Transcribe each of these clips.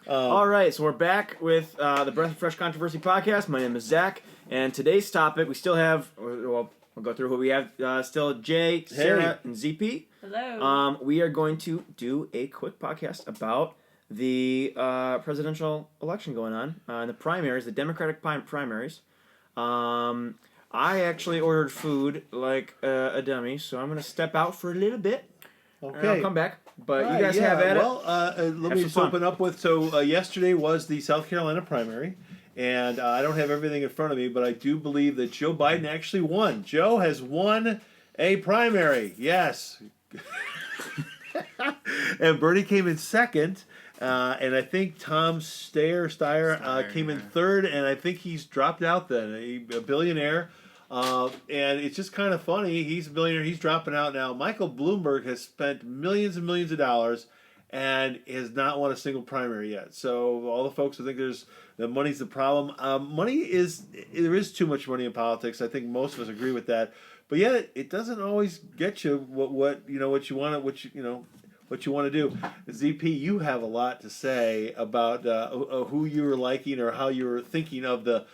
All right, so we're back with the Breath of Fresh Controversy podcast. My name is Zach, and today's topic, we still have, well, we'll go through who we have. Still Jay, Sarah, and ZP. Hello. We are going to do a quick podcast about the presidential election going on, the primaries, the Democratic primaries. I actually ordered food like a dummy, so I'm going to step out for a little bit. Okay. And I'll come back. But you guys have at it. Well, let me just open up with, yesterday was the South Carolina primary, and I don't have everything in front of me, but I do believe that Joe Biden actually won. Joe has won a primary, yes. And Bernie came in second, and I think Tom Steyer came in third, and I think he's dropped out then, a billionaire. And it's just kind of funny. He's a billionaire. He's dropping out now. Michael Bloomberg has spent millions and millions of dollars and has not won a single primary yet. So all the folks who think the money's the problem. There is too much money in politics. I think most of us agree with that. But yet it doesn't always get you what you want to do. ZP, you have a lot to say about who you were liking or how you were thinking of the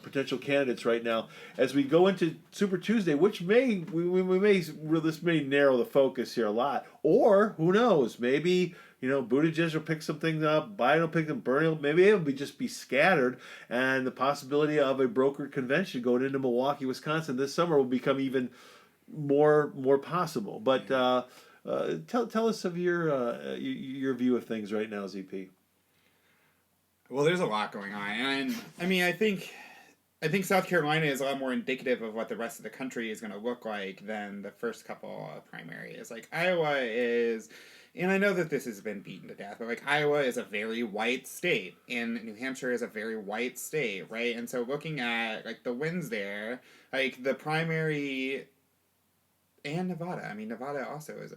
potential candidates right now as we go into Super Tuesday, which this may narrow the focus here a lot, or who knows, maybe Buttigieg will pick some things up, Biden will pick them, Bernie will, maybe it will just be scattered, and the possibility of a brokered convention going into Milwaukee, Wisconsin this summer will become even more possible. But tell us of your view of things right now, ZP. Well, there's a lot going on, and I mean, I think South Carolina is a lot more indicative of what the rest of the country is going to look like than the first couple of primaries. Like Iowa is, and I know that this has been beaten to death, but like Iowa is a very white state, and New Hampshire is a very white state, right? And so looking at like the wins there, like the primary. And Nevada. I mean, Nevada also is I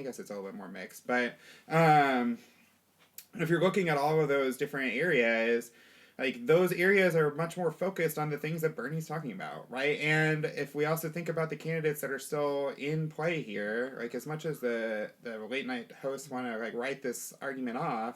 guess it's a little bit more mixed. But if you're looking at all of those different areas, like those areas are much more focused on the things that Bernie's talking about, right? And if we also think about the candidates that are still in play here, like as much as the late night hosts want to like write this argument off,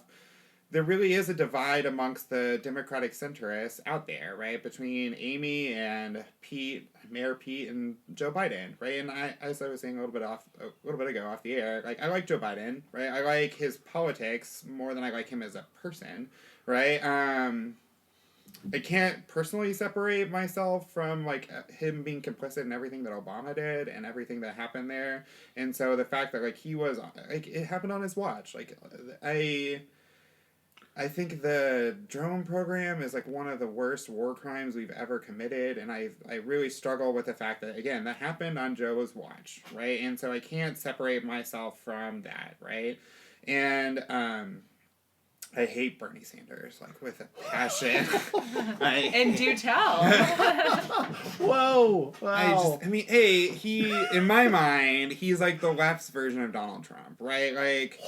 there really is a divide amongst the Democratic centrists out there, right? Between Amy and Pete, Mayor Pete, and Joe Biden, right? And as I was saying a little bit ago off the air, like I like Joe Biden, right? I like his politics more than I like him as a person, right? I can't personally separate myself from like him being complicit in everything that Obama did and everything that happened there, and so the fact that like he was like it happened on his watch, like I think the drone program is like one of the worst war crimes we've ever committed, and I really struggle with the fact that, again, that happened on Joe's watch, right? And so I can't separate myself from that, right? And I hate Bernie Sanders, like, with a passion. And do tell. Whoa! Wow. He, in my mind, he's like the left's version of Donald Trump, right? Like...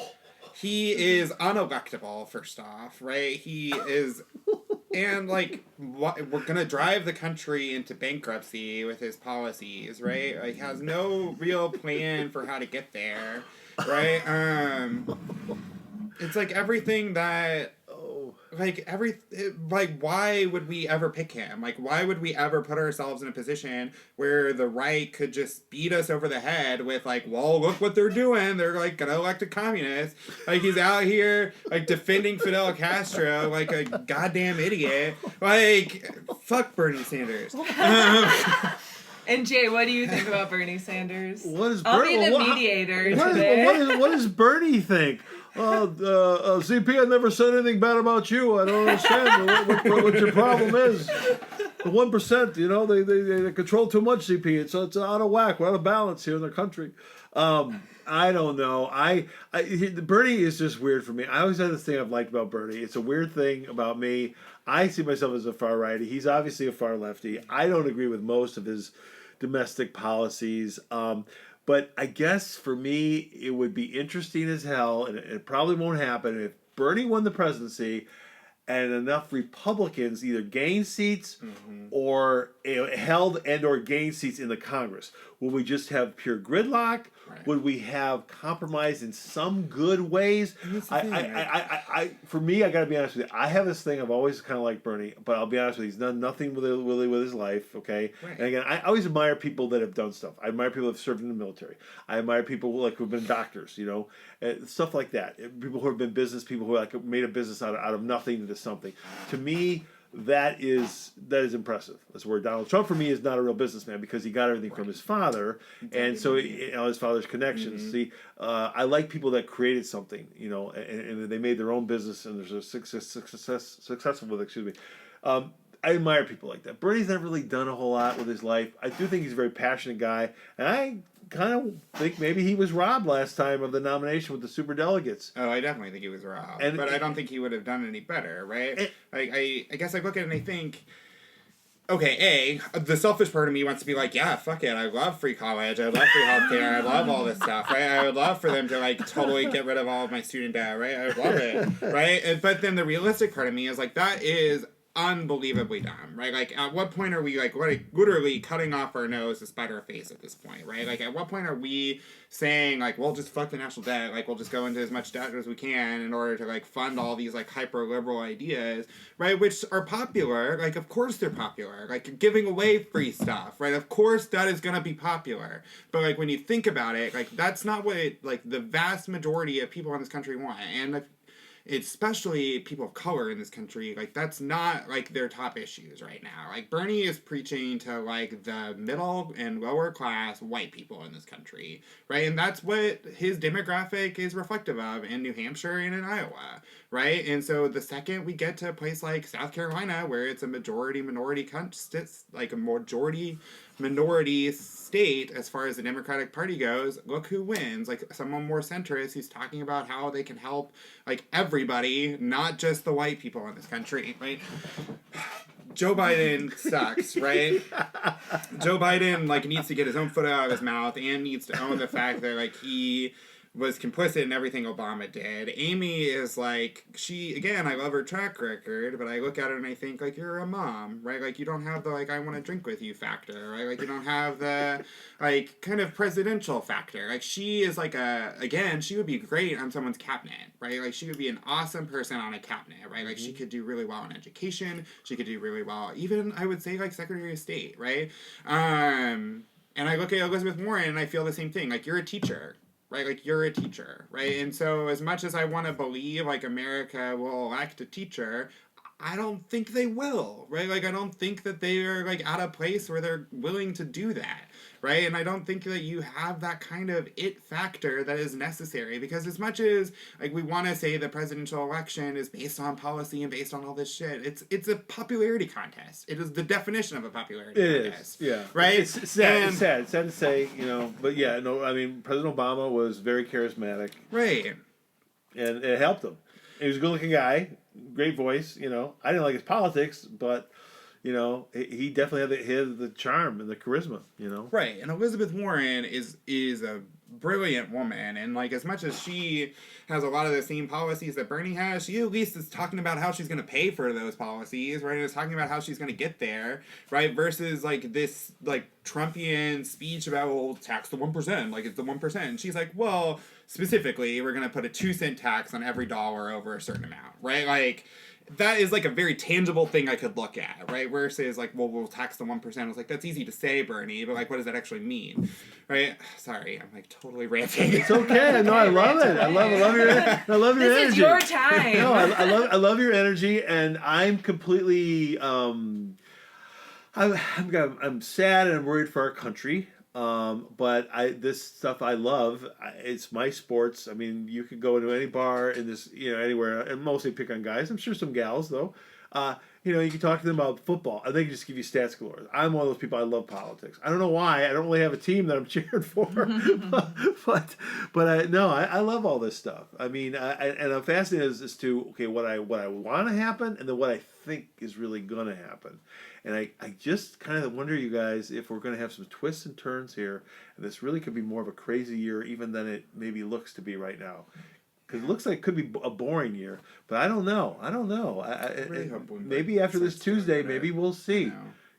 He is unelectable, first off, right? He is, and like, we're gonna drive the country into bankruptcy with his policies, right? Like, has no real plan for how to get there, right? It's like everything that, why would we ever pick him? Like, why would we ever put ourselves in a position where the right could just beat us over the head with, like, well, look what they're doing. They're, like, gonna elect a communist. Like, he's out here, like, defending Fidel Castro like a goddamn idiot. Like, fuck Bernie Sanders. And Jay, what do you think about Bernie Sanders? I'll be the mediator today. What does Bernie think? CP, I never said anything bad about you. I don't understand what your problem is. The 1%, they control too much, CP. It's out of whack. We're out of balance here in the country. I don't know. Bernie is just weird for me. I always had this thing I've liked about Bernie. It's a weird thing about me. I see myself as a far righty. He's obviously a far lefty. I don't agree with most of his domestic policies. But I guess for me, it would be interesting as hell, and it probably won't happen, if Bernie won the presidency and enough Republicans either gained seats or held and or gained seats in the Congress. Would we just have pure gridlock? Right. Would we have compromise in some good ways? I for me, I got to be honest with you. I have this thing. I've always kind of liked Bernie, but I'll be honest with you. He's done nothing really with his life. Okay, Right. and again, I always admire people that have done stuff. I admire people that have served in the military. I admire people like who've been doctors. Stuff like that. People who have been business people who like made a business out of nothing into something. To me, that is impressive. That's where Donald Trump for me is not a real businessman because he got everything from his father, and so his father's connections. Mm-hmm. See, I like people that created something, and they made their own business and they're successful with it. Excuse me. I admire people like that. Bernie's never really done a whole lot with his life. I do think he's a very passionate guy, and I kind of think maybe he was robbed last time of the nomination with the superdelegates. Oh, I definitely think he was robbed, And- but I don't think he would have done any better, right? I guess I look at it and I think, okay, the selfish part of me wants to be like, yeah, fuck it, I love free college, I love free healthcare, I love all this stuff, right? I would love for them to like totally get rid of all of my student debt, right? I would love it, right? But then the realistic part of me is like, that is unbelievably dumb, right? Like, at what point are we like literally cutting off our nose to spite our face at this point, right? Like, at what point are we saying like, well, just fuck the national debt, like we'll just go into as much debt as we can in order to like fund all these like hyper liberal ideas, right? Which are popular, like of course they're popular, like giving away free stuff, right? Of course that is gonna be popular, but like when you think about it, like that's not what like the vast majority of people in this country want, and like, especially people of color in this country, like that's not like their top issues right now. Like Bernie is preaching to like the middle and lower class white people in this country, right? And that's what his demographic is reflective of in New Hampshire and in Iowa, right? And so the second we get to a place like South Carolina where it's a majority minority state as far as the Democratic Party goes, look who wins. Like someone more centrist who's talking about how they can help like everybody, not just the white people in this country, right? Joe Biden sucks, right? Joe Biden like needs to get his own foot out of his mouth and needs to own the fact that like he was complicit in everything Obama did. Amy is like, I love her track record, but I look at her and I think, like, you're a mom, right? Like, you don't have the, like, I want to drink with you factor, right? Like, you don't have the, like, kind of presidential factor. Like, she is like she would be great on someone's cabinet, right? Like, she would be an awesome person on a cabinet, right? Like, she could do really well in education. She could do really well, even, I would say, like, Secretary of State, right? And I look at Elizabeth Warren and I feel the same thing. Like, you're a teacher, right? Like, you're a teacher, right? And so as much as I want to believe, like, America will elect a teacher, I don't think they will, right? Like, I don't think that they are, like, at a place where they're willing to do that, right? And I don't think that you have that kind of it factor that is necessary, because as much as, like, we want to say the presidential election is based on policy and based on all this shit, it's a popularity contest. It is the definition of a popularity contest. It is, yeah. Right? It's sad. It's sad. It's sad to say, but yeah, no, I mean, President Obama was very charismatic. Right. And it helped him. He was a good-looking guy, great voice, I didn't like his politics, but, he definitely had the charm and the charisma, Right, and Elizabeth Warren is a brilliant woman, and like as much as she has a lot of the same policies that Bernie has, she at least is talking about how she's going to pay for those policies, right? And is talking about how she's going to get there, right? Versus like this like Trumpian speech about, well, tax the 1%, like it's the 1%. And she's like, well, specifically, we're going to put a 2-cent tax on every dollar over a certain amount, right? Like, that is like a very tangible thing I could look at, right? Where it says like, well, we'll tax the 1%. I was like, that's easy to say, Bernie, but like, what does that actually mean, right? Sorry, I'm like totally ranting. It's okay. No, I love it. I love your energy. This is your time. No, I love your energy, and I'm completely I'm sad and I'm worried for our country. But this stuff I love. It's my sports. I mean, you could go into any bar in this, anywhere, and mostly pick on guys. I'm sure some gals though. You can talk to them about football, and they can just give you stats galore. I'm one of those people. I love politics. I don't know why. I don't really have a team that I'm cheering for, but I love all this stuff. I mean, and I'm fascinated as to what I want to happen, and then what I think is really gonna happen. And I just kind of wonder, you guys, if we're going to have some twists and turns here, and this really could be more of a crazy year even than it maybe looks to be right now. Because it looks like it could be a boring year, but I don't know. Really hope maybe after this Tuesday, maybe we'll see.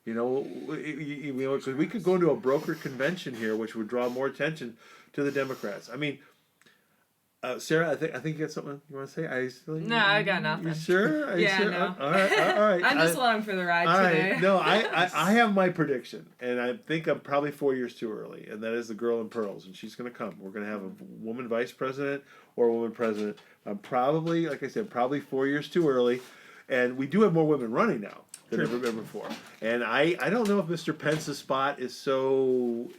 No. Because we could go into a broker convention here, which would draw more attention to the Democrats. I mean, Sarah, I think you got something you want to say? No, I got nothing. You sure? Are you Yeah, sure? no. All right. I'm just along for the ride All today. right. No, I have my prediction, and I think I'm probably 4 years too early, and that is the girl in pearls, and she's going to come. We're going to have a woman vice president or a woman president. I'm probably, like I said, probably 4 years too early, and we do have more women running now than ever before. And I don't know if Mr. Pence's spot is so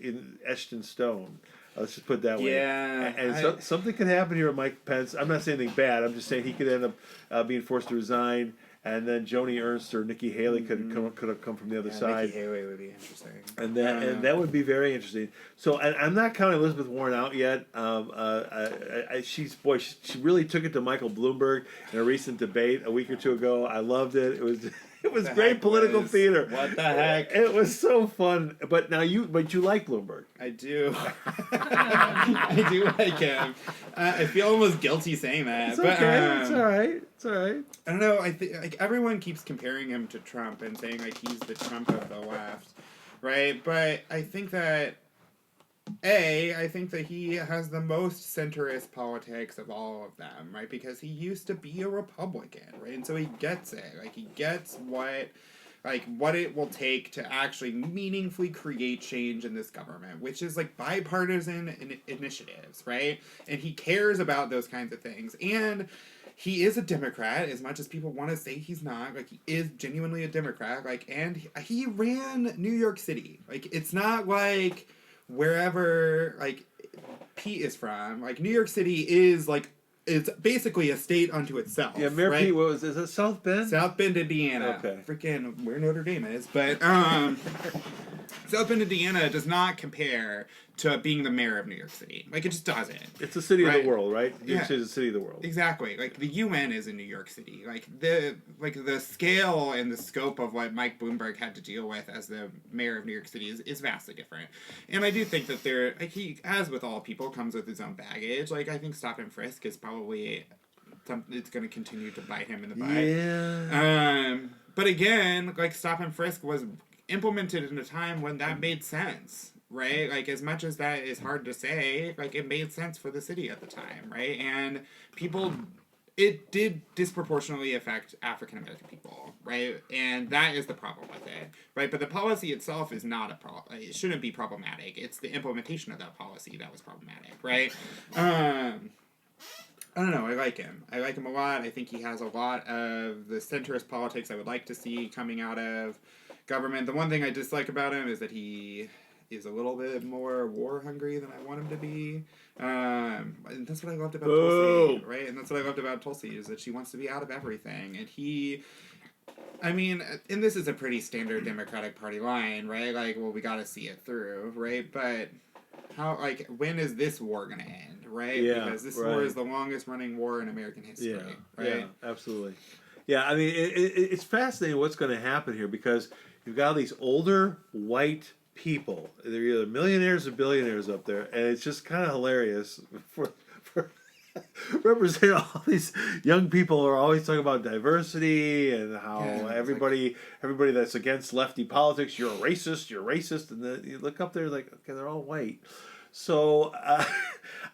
etched in stone. Let's just put it that way. Yeah. And something could happen here with Mike Pence. I'm not saying anything bad. I'm just saying he could end up being forced to resign, and then Joni Ernst or Nikki Haley could have come from the other side. Nikki Haley would be interesting. And that would be very interesting. So I'm not counting Elizabeth Warren out yet. She really took it to Michael Bloomberg in a recent debate a week or two ago. I loved it. It was great political theater. What the heck? It was so fun. But you like Bloomberg. I do. I do like him. I feel almost guilty saying that. It's but, okay. It's all right. It's all right. I don't know. I think like everyone keeps comparing him to Trump and saying like he's the Trump of the left, right? But I think that I think that he has the most centrist politics of all of them, right? Because he used to be a Republican, right? And so he gets it. Like he gets what it will take to actually meaningfully create change in this government, which is like bipartisan initiatives, right? And he cares about those kinds of things. And he is a Democrat, as much as people want to say he's not. Like, he is genuinely a Democrat. Like, and he ran New York City. Like, it's not like wherever, like, Pete is from. Like, New York City is, like, it's basically a state unto itself. Yeah, Mayor right? Pete, is it South Bend? South Bend, Indiana. Okay. Freaking where Notre Dame is. But, South Bend, Indiana does not compare to being the mayor of New York City. Like, it just doesn't. It's a city of Right. the world, right? New York Yeah. City is a city of the world. Exactly. Like, the UN is in New York City. Like, the scale and the scope of what Mike Bloomberg had to deal with as the mayor of New York City is vastly different. And I do think that he, as with all people, comes with his own baggage. Like, I think stop and frisk is probably it's going to continue to bite him in the butt. Yeah. But again, like, stop and frisk was implemented in a time when that made sense, right? Like, as much as that is hard to say, like, it made sense for the city at the time, right? And it did disproportionately affect African American people, right? And that is the problem with it, right? But the policy itself is not a problem. It shouldn't be problematic. It's the implementation of that policy that was problematic, right? I don't know. I like him. I like him a lot. I think he has a lot of the centrist politics I would like to see coming out of government. The one thing I dislike about him is that he is a little bit more war hungry than I want him to be. And that's what I loved about Tulsi, right? And that's what I loved about Tulsi is that she wants to be out of everything. And and this is a pretty standard Democratic Party line, right? Like, well, we got to see it through, right? But when is this war going to end, right? Yeah, because this war is the longest running war in American history, right? Yeah, absolutely. Yeah, I mean, it's fascinating what's going to happen here because you've got all these older white people. They're either millionaires or billionaires up there, and it's just kind of hilarious for representing all these young people who are always talking about diversity and how everybody that's against lefty politics, you're racist, and then you look up there like, okay, they're all white. So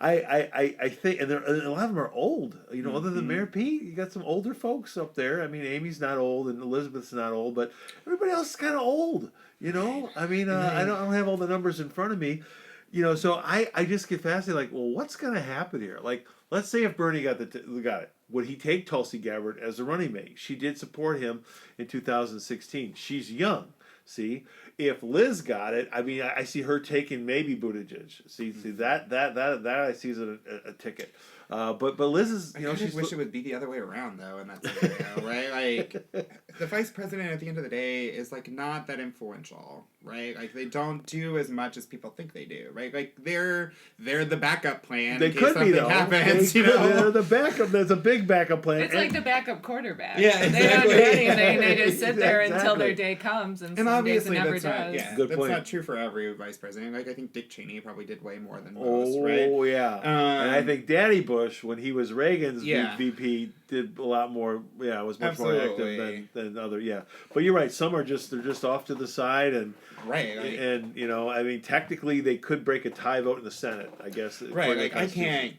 I think, and a lot of them are old. You know, other than Mayor Pete, you got some older folks up there. I mean, Amy's not old and Elizabeth's not old, but everybody else is kind of old. You know, I mean, I don't have all the numbers in front of me. You know, so I just get fascinated. Like, well, what's going to happen here? Like, let's say if Bernie got it, would he take Tulsi Gabbard as a running mate? She did support him in 2016. She's young. See, if Liz got it, I mean, I see her taking maybe Buttigieg. See that I see as a ticket. But Liz is, you know, I wish it would be the other way around though in that scenario, right? Like, the vice president at the end of the day is like not that influential, right? Like, they don't do as much as people think they do, right? Like, they're the backup plan. They in case could be something though. happens, They're the backup. There's a big backup plan. It's like the backup quarterback. Yeah, They don't do exactly. anything. They just sit there until Exactly. their day comes, and And some days it obviously never that's not, does. Good that's point. not true for every vice president. Like, I think Dick Cheney probably did way more than most, Oh right? yeah, and I think Daddy Bush, when he was Reagan's Yeah. VP, did a lot more. Yeah, was much more Absolutely. active than other. Yeah, but you're right. Some are they're just off to the side, and Right. Like, and you know, I mean, technically they could break a tie vote in the Senate. I guess. right. according to Like, the I Constitution. can't.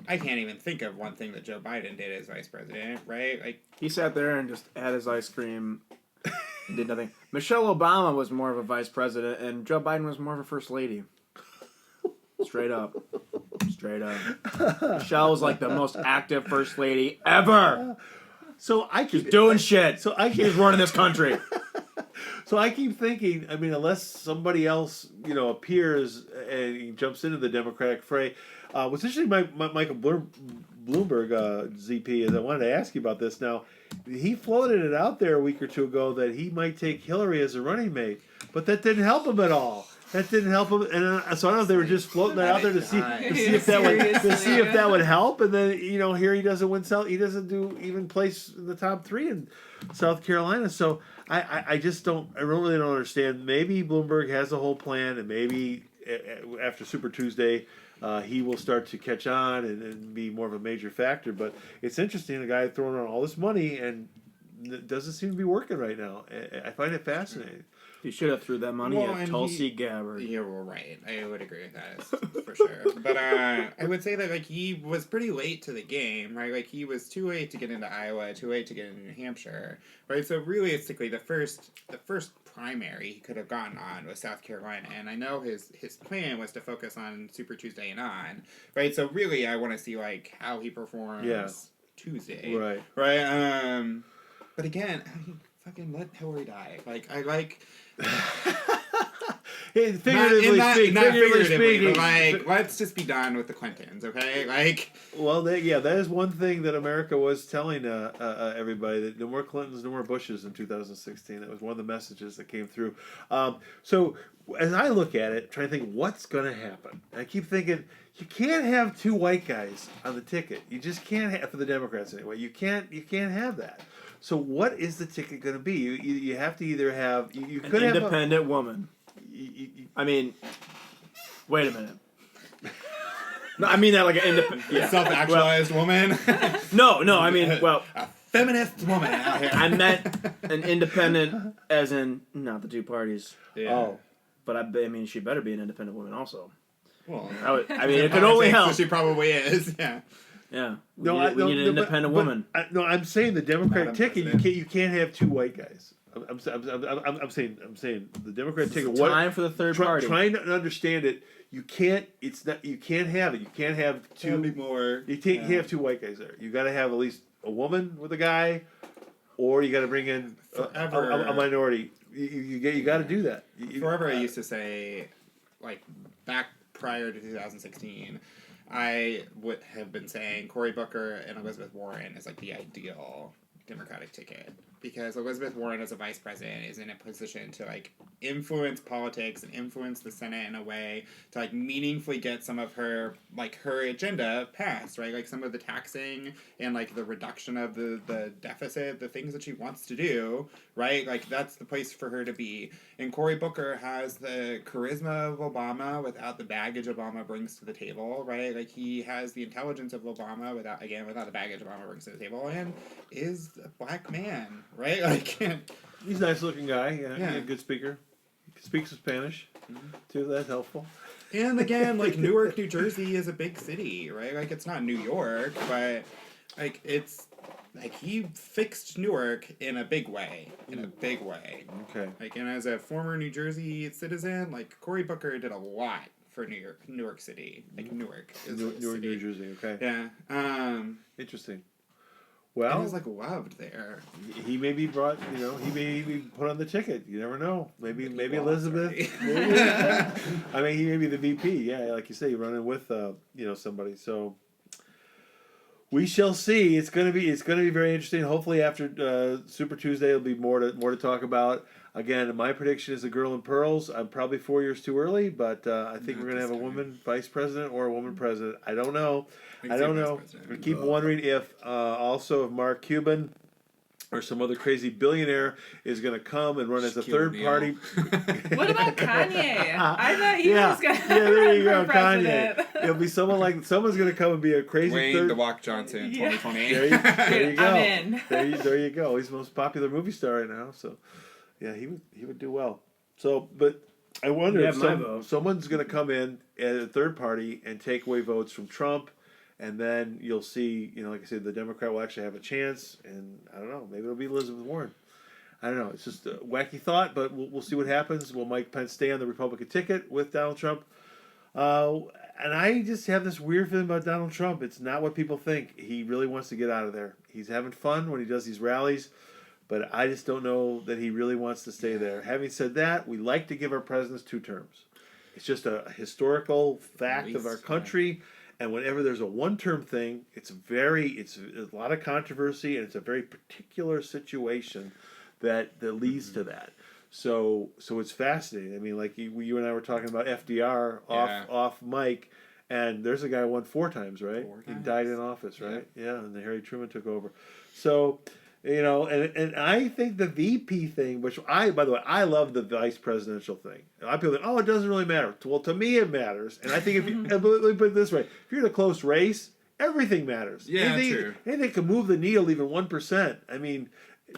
I can't even think of one thing that Joe Biden did as vice president, right? Like, He sat there and just had his ice cream and did nothing. Michelle Obama was more of a vice president, and Joe Biden was more of a first lady. Straight up. Straight up. Michelle was like the most active first lady ever. So I keep Doing shit. So I She was keep running this country. So I keep thinking. I mean, unless somebody else, appears and he jumps into the Democratic fray. What's interesting, Michael Bloomberg, ZP, is I wanted to ask you about this. Now, he floated it out there a week or two ago that he might take Hillary as a running mate, but that didn't help him at all. That didn't help him, and so I don't know if they were just floating that out there to see if that would help. And then here he doesn't win South, he doesn't do even place in the top 3 in South Carolina. So I really don't understand. Maybe Bloomberg has a whole plan, and maybe after Super Tuesday, he will start to catch on and be more of a major factor. But it's interesting, a guy throwing around all this money and it doesn't seem to be working right now. I find it fascinating. You should have threw that money at Tulsi Gabbard. Yeah, well, right. I would agree with that for sure. But I would say that he was pretty late to the game, right? He was too late to get into Iowa, too late to get into New Hampshire, right? So realistically, the first primary he could have gotten on was South Carolina, and I know his plan was to focus on Super Tuesday and on, right? So really, I want to see how he performs Tuesday, right? But again, fucking let Hillary die. Figuratively speaking, but let's just be done with the Clintons, okay? Well, that is one thing that America was telling everybody, that no more Clintons, no more Bushes in 2016. That was one of the messages that came through. So as I look at it, trying to think what's going to happen, I keep thinking you can't have 2 white guys on the ticket. You just can't have, for the Democrats anyway. You can't have that. So what is the ticket going to be? You have to either have you could an have independent woman. I mean, wait a minute. No, I mean that like an independent, self-actualized woman. No, I mean, well, a feminist woman out here. I meant an independent, as in not the 2 parties. Yeah. Oh, but I mean, she better be an independent woman also. Well, I mean, it could only help. She probably is. Yeah. Yeah. We need an independent woman. I'm saying the Democratic ticket. You can't have 2 white guys. I'm saying the Democratic ticket. Time for the third party. Trying to understand it. You can't. It's not. You can't have it. You can't have 2 anymore. You can't have 2 white guys there. You got to have at least a woman with a guy, or you got to bring in a minority. You got to do that. Forever, I used to say, back prior to 2016. I would have been saying Cory Booker and Elizabeth Warren is the ideal Democratic ticket, because Elizabeth Warren as a vice president is in a position to influence politics and influence the Senate in a way to meaningfully get some of her her agenda passed, right? Some of the taxing and the reduction of the deficit, the things that she wants to do, right? That's the place for her to be. And Cory Booker has the charisma of Obama without the baggage Obama brings to the table, right? He has the intelligence of Obama without the baggage Obama brings to the table, and is a black man, right? He's a nice looking guy. Yeah. He's a good speaker. He speaks Spanish too. That's helpful. And again, Newark, New Jersey is a big city, right? It's not New York, but it's he fixed Newark in a big way. Okay. And as a former New Jersey citizen, Cory Booker did a lot for New York City. Newark is Newark, New Jersey. Okay. Yeah. Interesting. Well, he's loved there. He may be brought. He may be put on the ticket. You never know. Maybe Elizabeth. I mean, he may be the VP. Yeah, like you say, running with somebody. So we shall see. It's gonna be very interesting. Hopefully, after Super Tuesday, there'll be more to talk about. Again, my prediction is a girl in pearls. I'm probably 4 years too early, but I think we're going to have a woman vice president or a woman president. I don't know. I keep wondering if Mark Cuban or some other crazy billionaire is going to come and run as a third party. What about Kanye? I thought he was going to there you go, president. Kanye. It'll be someone's going to come and be a crazy Wayne The Rock Johnson, 2020. There you go. I'm in. There you go. He's the most popular movie star right now, so yeah, he would do well. So, but I wonder if someone's going to come in as a third party and take away votes from Trump And then you'll see, like I said, the Democrat will actually have a chance, and I don't know, maybe it'll be Elizabeth Warren. I don't know. It's just a wacky thought, but we'll see what happens. Will Mike Pence stay on the Republican ticket with Donald Trump? And I just have this weird feeling about Donald Trump. It's not what people think. He really wants to get out of there. He's having fun when he does these rallies, but I just don't know that he really wants to stay there. Having said that, we like to give our presidents 2 terms. It's just a historical fact of our country. And whenever there's a 1-term thing, it's a lot of controversy, and it's a very particular situation that leads to that. So it's fascinating. I mean, like you and I were talking about FDR off mic, and there's a guy who won 4 times, right? 4 He times. died in office, right? Yeah, and then Harry Truman took over. So, and I think the VP thing, which by the way, I love the vice presidential thing. A lot of people think, it doesn't really matter. Well, to me, it matters. And I think let me put it this way: if you're in a close race, everything matters. Yeah, true. Anything can move the needle even 1%. I mean,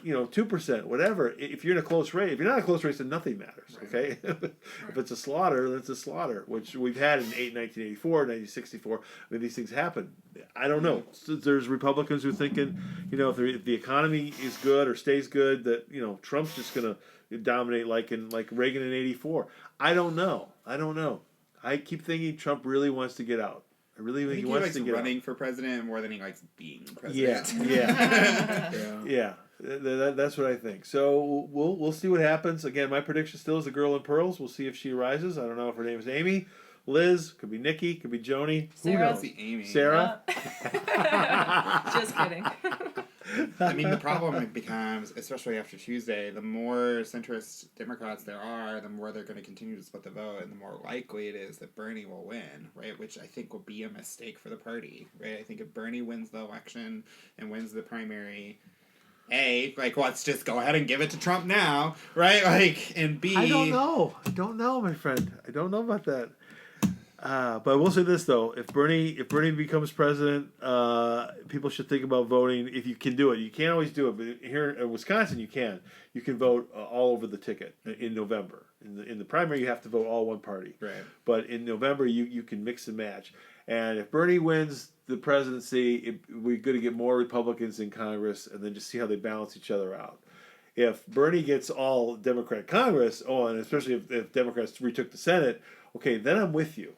2%, whatever. If you're in a close race, if you're not in a close race, then nothing matters. Right. Okay, if it's a slaughter, then it's a slaughter, which we've had in 1984, 1964. I mean, these things happen. I don't know. So there's Republicans who are thinking, if the economy is good or stays good, that Trump's just gonna dominate like Reagan in '84. I don't know. I keep thinking Trump really wants to get out. I really think he wants to get out. running for president more than he likes being president. Yeah. That's what I think. So we'll see what happens. Again, my prediction still is the girl in pearls. We'll see if she rises. I don't know if her name is Amy, Liz, could be Nikki, could be Joni. Sarah. Who knows? Amy. Sarah. Just kidding. I mean, the problem becomes, especially after Tuesday, the more centrist Democrats there are, the more they're going to continue to split the vote, and the more likely it is that Bernie will win, right? Which I think will be a mistake for the party, right? I think if Bernie wins the election and wins the primary, A, let's just go ahead and give it to Trump now, right? And B... I don't know, my friend. I don't know about that. But we'll say this though: if Bernie becomes president, people should think about voting. If you can do it, you can't always do it. But here in Wisconsin, you can. You can vote all over the ticket in November. In the primary, you have to vote all one party. Right. But in November, you can mix and match. And if Bernie wins the presidency, we're going to get more Republicans in Congress, and then just see how they balance each other out. If Bernie gets all Democrat Congress, and especially if Democrats retook the Senate, okay, then I'm with you.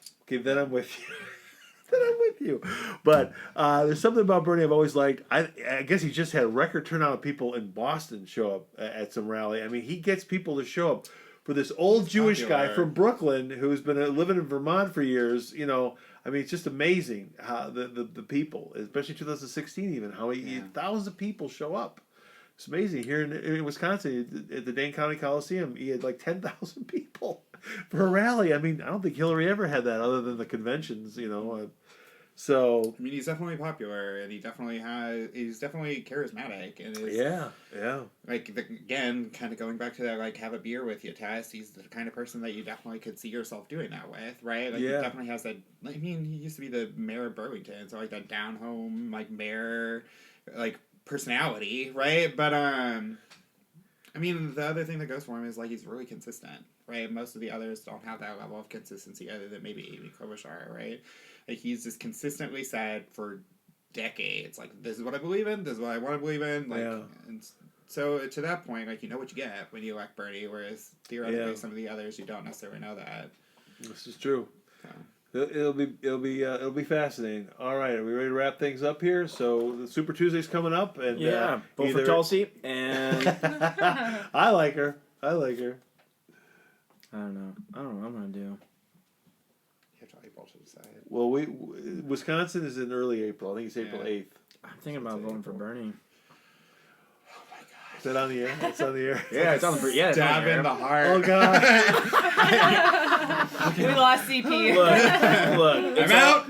But there's something about Bernie I've always liked. I guess he just had a record turnout of people in Boston show up at some rally. I mean, he gets people to show up for this old Jewish guy from Brooklyn who's been living in Vermont for years. I mean, it's just amazing how the people, especially 2016 even, how thousands of people show up. It's amazing. Here in Wisconsin, at the Dane County Coliseum, he had 10,000 people for a rally. I mean, I don't think Hillary ever had that other than the conventions, So I mean, he's definitely popular, and he's definitely charismatic, and is again, kind of going back to that have a beer with you test. He's the kind of person that you definitely could see yourself doing that with, right? He definitely has that. I mean, he used to be the mayor of Burlington, so that down home mayor personality, right? But I mean, the other thing that goes for him is he's really consistent, right? Most of the others don't have that level of consistency, other than maybe Amy Klobuchar, right? He's just consistently said for decades, this is what I believe in, this is what I want to believe in, and so to that point, you know what you get when you elect Bernie, whereas theoretically some of the others you don't necessarily know that. This is true. So. It'll be fascinating. All right, are we ready to wrap things up here? So the Super Tuesday's coming up, and vote for Tulsi, and I like her. I don't know what I'm gonna do. April to decide. Well, Wisconsin is in early April. I think it's April 8th. I'm thinking about voting for Bernie. Oh my god! Is that on the air? It's on the air. Yeah, it's on the stab in the heart. Oh god! We lost CP. Look, I'm out.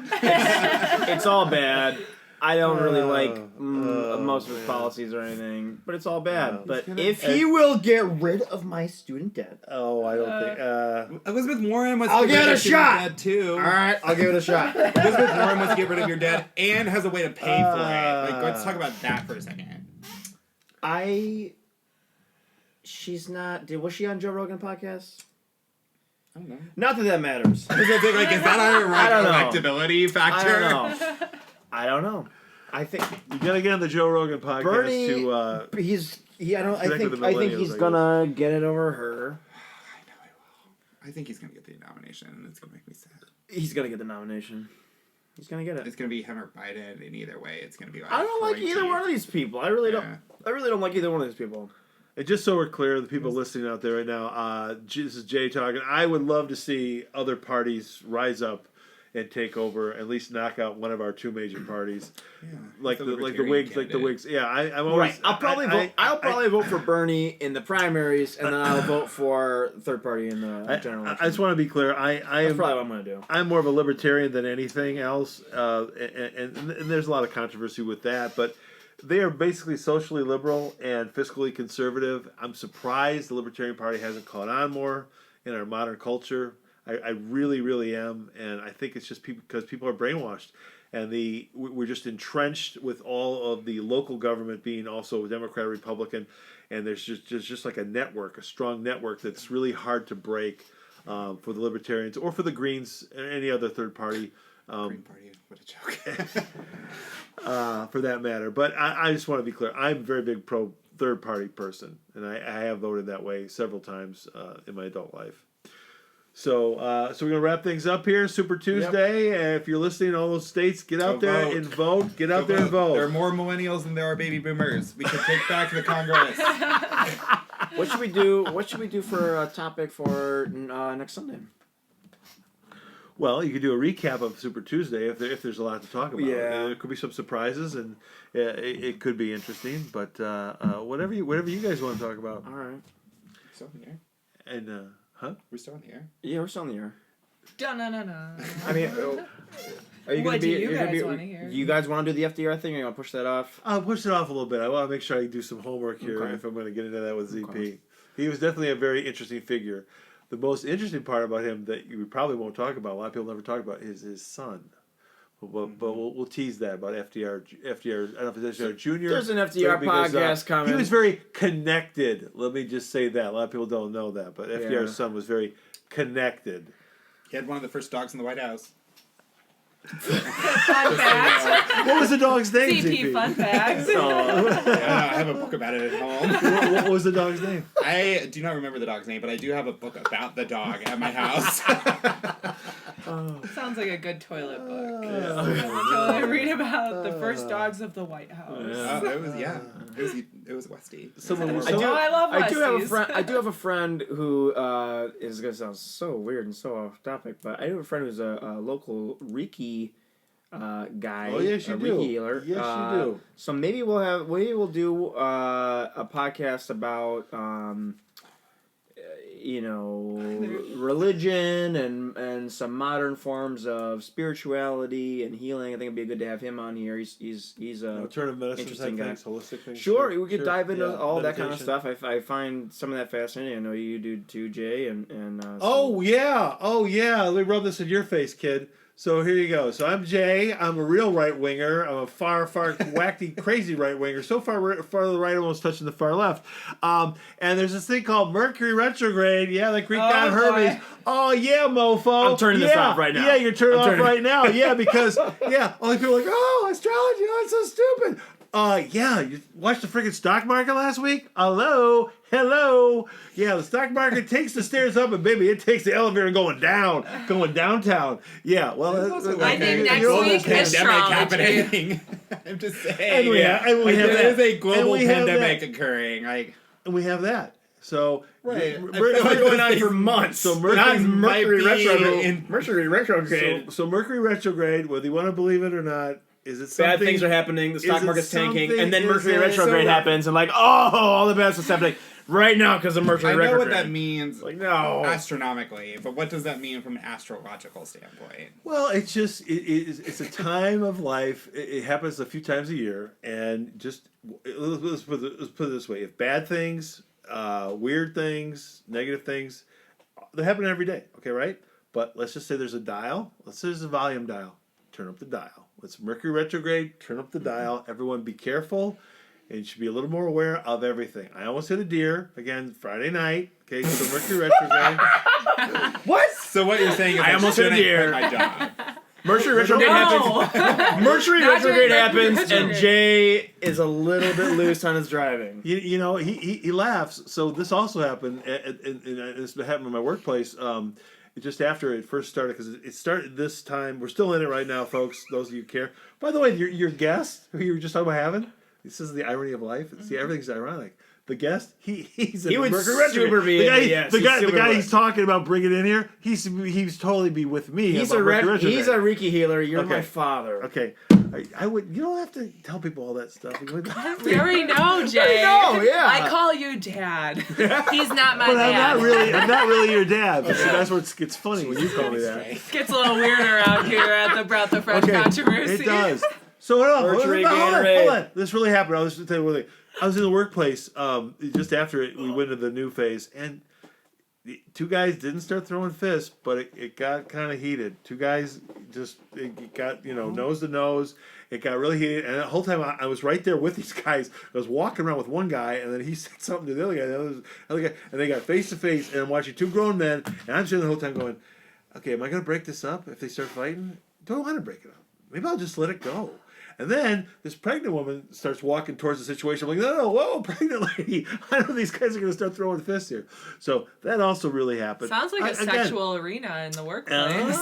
It's all bad. I don't really like most of his policies or anything, but it's all bad. But if he will get rid of my student debt, I don't think. Elizabeth Warren was. I'll give it a shot. Debt too. All right, I'll give it a shot. Elizabeth Warren wants to get rid of your debt and has a way to pay for it. Let's talk about that for a second. She's not. Was she on Joe Rogan podcast? I don't know. Not that matters. Is that our electability factor? I don't know. I don't know. I think You gotta get on the Joe Rogan podcast Bernie. to. I Connect with the think millennials, he's I gonna get it over her. I know he will. I think he's gonna get the nomination, and it's gonna make me sad. He's gonna get the nomination. He's gonna get it. It's gonna be him or Biden, and either way, it's gonna be like. I don't like either one of these people. I really Yeah. don't. I really don't like either one of these people. And just so we're clear, the people listening out there right now, this is Jay talking. I would love to see other parties rise up and take over, at least knock out one of our two major parties, Yeah. like the Libertarian Whigs, candidate. Yeah, I'm always. Right. I'll probably vote. I'll probably vote for Bernie in the primaries, and then I'll vote for third party in the general election. I just want to be clear. I That's am. probably what I'm gonna do. I'm more of a libertarian than anything else, and there's a lot of controversy with that. But they are basically socially liberal and fiscally conservative. I'm surprised the Libertarian Party hasn't caught on more in our modern culture. I really, really am, and I think it's just because people are brainwashed, and we're just entrenched with all of the local government being also Democrat, Republican, and there's just like a network, a strong network that's really hard to break for the Libertarians or for the Greens or any other third party. Green Party, what a joke. For that matter. But I just want to be clear. I'm a very big pro third party person, and I have voted that way several times in my adult life. So we're gonna wrap things up here. Super Tuesday. If you're listening in all those states, get out Go there vote. and vote. Get out Go there and vote. There are more millennials than there are baby boomers. We should take back the Congress. What should we do? What should we do for a topic for next Sunday? Well, you could do a recap of Super Tuesday if there's a lot to talk about. Yeah. There could be some surprises, and it could be interesting. But whatever you guys want to talk about. All right. Still in the air? And We're still in the air? Yeah, we're still in the air. Dun-na-na-na. I mean, are you What gonna be? do you you're gonna guys be- wanna hear? You guys want to do the FDR thing? Or you want to push that off? I'll push it off a little bit. I want to make sure I do some homework here Okay. if I'm going to get into that with ZP. Okay. He was definitely a very interesting figure. The most interesting part about him that we probably won't talk about, a lot of people never talk about, is his son. But we'll tease that about FDR. I don't know if it's FDR Jr. There's an FDR because, podcast coming. He was very connected. Let me just say that. A lot of people don't know that. But FDR's son was very connected. He had one of the first dogs in the White House. Fun fact. What was the dog's name, CP ZP? fun facts. Yeah, I have a book about it at home. What was the dog's name? I do not remember the dog's name, but I do have a book about the dog at my house. Sounds like a good toilet book. Totally read about the first dogs of the White House. It was Westy. I love I do have a Westies. friend. I do have a friend who is gonna sound so weird and so off topic, but I have a friend who's a local Reiki guy. Oh, yes, you a do. Reiki healer. Yes, you do. So maybe we'll do a podcast about religion and some modern forms of spirituality and healing. I think it'd be good to have him on here. He's Alternative medicine interesting type guy. things, holistic things. Sure, we could dive into Yeah, all that kind of meditation. stuff. I find some of that fascinating. I know you do too, Jay. And Oh yeah. Let me rub this in your face, kid. So here you go. So I'm Jay. I'm a real right winger. I'm a far wacky, crazy right winger. So far to the right, almost touching the far left. And there's this thing called Mercury Retrograde. Yeah, the Greek god Hermes. boy. Oh yeah, mofo. I'm turning this off right now. Yeah, you're turning I'm off turning- right now. Yeah, because all the people are like, oh, astrology. Oh, it's so stupid. You watched the freaking stock market last week? Hello. Yeah, the stock market takes the stairs up, and baby, it takes the elevator going downtown. Yeah, well, I think next global week, pandemic astrology. happening. I'm just saying. And we have there that. is a And global we have pandemic that. occurring. Like, and we have that. So Right. Mer- I feel like it's been going on those for things- months. So Not Mercury Mercury might be retrograde. in- Mercury retrograde. so Mercury retrograde, whether you want to believe it or not, is it something? Bad things are happening. The stock is it market's tanking, something- and then is Mercury it- retrograde so- happens, and like, oh, all the bad stuff's happening right now because of Mercury I know retrograde. what that means Like, no. astronomically, but what does that mean from an astrological standpoint? Well, it's just it's a time of life. It happens a few times a year, and just let's put it this way: if bad things, weird things, negative things, they happen every day. Okay, right? But let's just say there's a dial. Let's say there's a volume dial. Turn up the dial. It's Mercury retrograde. Turn up the dial. Everyone, be careful. And you should be a little more aware of everything. I almost hit a deer again Friday night. Okay, so Mercury retrograde. What? So what you're saying is I almost hit a shouldn't deer. quit my job. Mercury retrograde happens. No. Mercury Not during Retrograde Mercury happens, and retrograde. Jay is a little bit loose on his driving. You know, he laughs. So this also happened, and this happened in my workplace. Just after it first started, because it started this time. We're still in it right now, folks. Those of you who care. By the way, your guest who you were just talking about having. This is the irony of life. See, everything's ironic. The guest, he's in He would Mercury retrograde. super be in it, yes, the he guy super would. he's talking about bringing in here. He's totally be with me. He's about a Mercury retrograde. he's a Reiki healer. You're Okay. my father. Okay, I would. You don't have to tell people all that stuff. We already know, Jay. know, yeah. I call you Dad. He's not my But dad. I'm not really your dad. But see, that's what gets funny when you call me that. Gets a little weirder out here at the Breath of Fresh controversy. It does. So hold Mercury on. Gatorade. This really happened. I was just telling you one thing. I was in the workplace just after we went into the new phase, and the two guys didn't start throwing fists, but it got kind of heated. Two guys it got nose to nose. It got really heated, and the whole time I was right there with these guys. I was walking around with one guy, and then he said something to the other guy, and they got face to face, and I'm watching two grown men, and I'm sitting the whole time going, okay, am I going to break this up if they start fighting? Do I want to break it up? Maybe I'll just let it go. And then this pregnant woman starts walking towards the situation. I'm like, no, whoa, pregnant lady. I know these guys are going to start throwing fists here. So that also really happened. Sounds like a sexual arena in the workplace.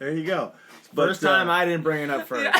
There you go. First time I didn't bring it up first.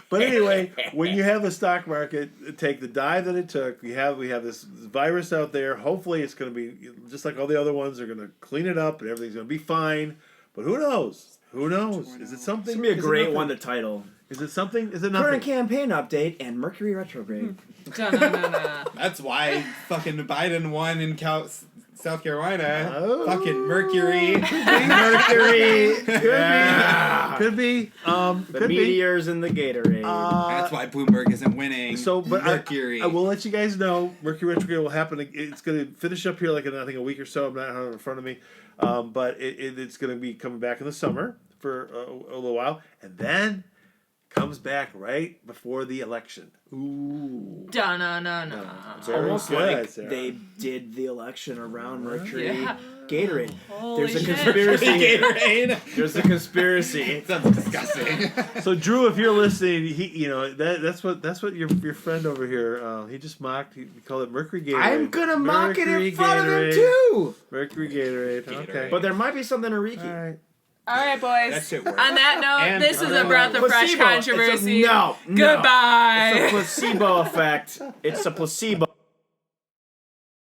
But anyway, when you have a stock market take the dive that it took, we have this virus out there. Hopefully it's going to be just like all the other ones. They're going to clean it up and everything's going to be fine. But who knows? Who knows? Is it something? It's gonna be a Is it great nothing? one to title. Is it something? Is it nothing? Current campaign update and Mercury retrograde. Da-na-na-na. That's why fucking Biden won in South Carolina. Oh. Fucking Mercury. Mercury. Could be. The Could be. meteors in the Gatorade. That's why Bloomberg isn't winning. But Mercury. I will let you guys know. Mercury retrograde will happen. It's going to finish up here like in I think a week or so. I'm not having it in front of me, but it's going to be coming back in the summer for a little while, and then comes back right before the election. Ooh. Da-na-na-na. Very Almost good, like Sarah. they did the election around Mercury Yeah. Gatorade. Holy There's a shit. conspiracy here. Gatorade. There's a conspiracy. Sounds disgusting. So Drew, if you're listening, that's what your friend over here. He just mocked. He called it Mercury Gatorade. I'm gonna mock it Mercury in front of him Gatorade. too. Mercury Gatorade. Okay. But there might be something to Reiki. All right. All right, boys. That shit works. On that note, And this is a Breath of Fresh Placebo. controversy. No. Goodbye. It's a placebo effect. It's a placebo.